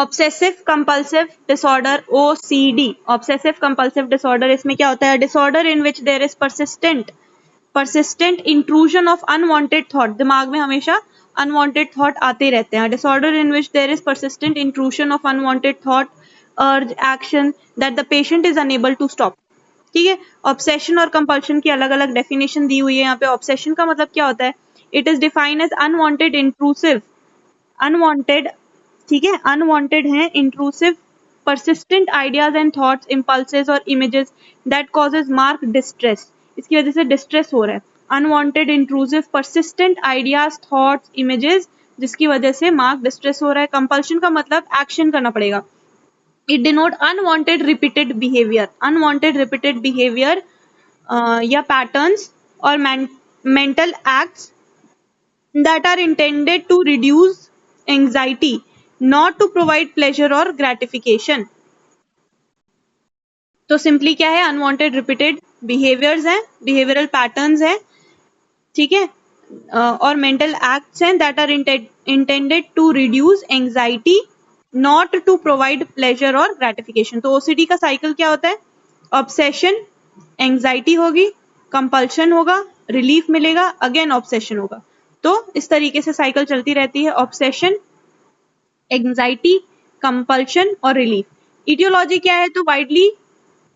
Obsessive compulsive disorder OCD, obsessive compulsive disorder, इसमें क्या होता है? Disorder in which there is persistent intrusion of unwanted thought, दिमाग में हमेशा unwanted thought आते रहते हैं. Disorder in which there is persistent intrusion of unwanted thought, urge, action that the patient is unable to stop. ठीक है. Obsession और compulsion की अलग अलग डेफिनेशन दी हुई है यहाँ पे. ऑब्सेशन का मतलब क्या होता है? It is defined as unwanted intrusive, unwanted, ठीक है, अनवांटेड है, intrusive, persistent ideas and thoughts, impulses और images that causes marked distress, इसकी वजह से डिस्ट्रेस हो रहा है. Unwanted, intrusive, persistent ideas, thoughts, images, जिसकी वजह से मार्क डिस्ट्रेस हो रहा है. कंपल्शन का मतलब एक्शन करना पड़ेगा. It denote unwanted repeated behaviour, unwanted repeated behaviour या पैटर्न्स और mental acts that are intended to reduce anxiety, not to provide pleasure or gratification. तो सिंपली क्या है? अनवांटेड रिपीटेड बिहेवियर्स हैं, बिहेवियरल पैटर्न्स हैं, ठीक है, और मेंटल एक्ट्स हैं that are intended to reduce anxiety, not to provide pleasure or gratification. तो OCD का साइकिल क्या होता है? ऑब्सेशन, एंजाइटी होगी, कंपल्शन होगा, रिलीफ मिलेगा, अगेन ऑब्सेशन होगा. तो इस तरीके से साइकिल चलती रहती है. ऑब्सेशन, एंजाइटी, कंपल्शन और रिलीफ. इटियोलॉजी क्या है? तो widely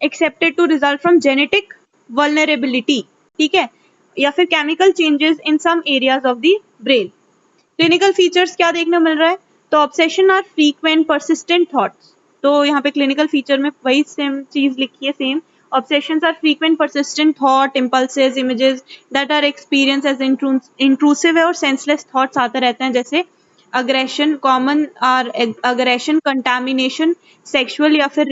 accepted to result from genetic vulnerability, ठीक है, या फिर chemical changes in some areas of the brain. Clinical features क्या देखने मिल रहा है? तो obsession are frequent persistent thoughts. तो यहाँ पे क्लिनिकल फीचर में वही सेम चीज लिखी है, same. Obsessions are frequent, persistent thought, impulses, images that are experienced as intrusive और senseless thoughts आते रहते हैं, जैसे aggression, common are aggression, contamination, sexual या फिर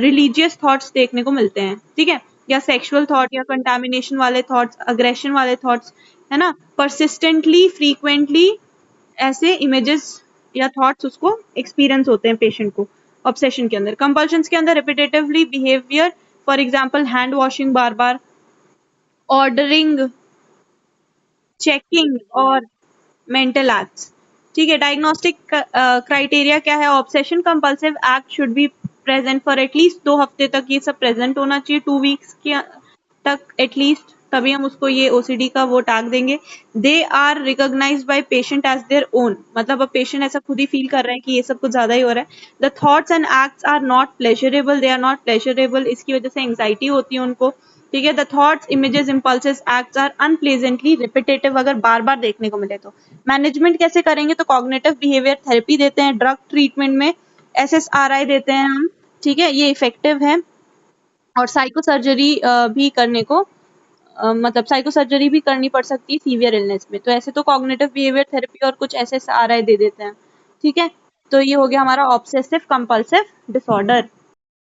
religious thoughts देखने को मिलते हैं, ठीक है, या sexual thought या contamination वाले thoughts, aggression वाले thoughts, है ना. persistently, frequently ऐसे images या thoughts उसको experience होते हैं पेशेंट को ऑब्सेशन के अंदर. कंपल्शंस के अंदर repetitively behaviour, for example hand washing bar bar, ordering, checking और मेंटल एक्ट्स, ठीक है. डायग्नोस्टिक क्राइटेरिया क्या है? Obsession compulsive act should be present for at least 2 हफ्ते तक, ये सब प्रेजेंट होना चाहिए, 2 वीक्स के तक एटलीस्ट, तभी हम उसको ये OCD का वो टैग देंगे. They are recognised by patient as their own, मतलब अब पेशेंट ऐसा खुद ही फील कर रहे हैं कि ये सब कुछ ज्यादा ही हो रहा है. The thoughts and acts are not pleasurable, they are not pleasurable, इसकी वजह से एंग्जाइटी होती है उनको, ठीक है. The thoughts, images, impulses, acts are unpleasantly repetitive, अगर बार बार देखने को मिले तो. मैनेजमेंट कैसे करेंगे? तो कॉग्निटिव बिहेवियर थेरेपी देते हैं, ड्रग ट्रीटमेंट में SSRI देते हैं हम, ठीक है, ये इफेक्टिव है. और साइको सर्जरी भी करने को मतलब साइको सर्जरी भी करनी पड़ सकती है सीवियर इलनेस में. तो ऐसे तो कॉग्निटिव बिहेवियर थेरेपी और कुछ SSRI दे देते हैं, ठीक है. तो ये हो गया हमारा ऑब्सेसिव कंपल्सिव डिसऑर्डर.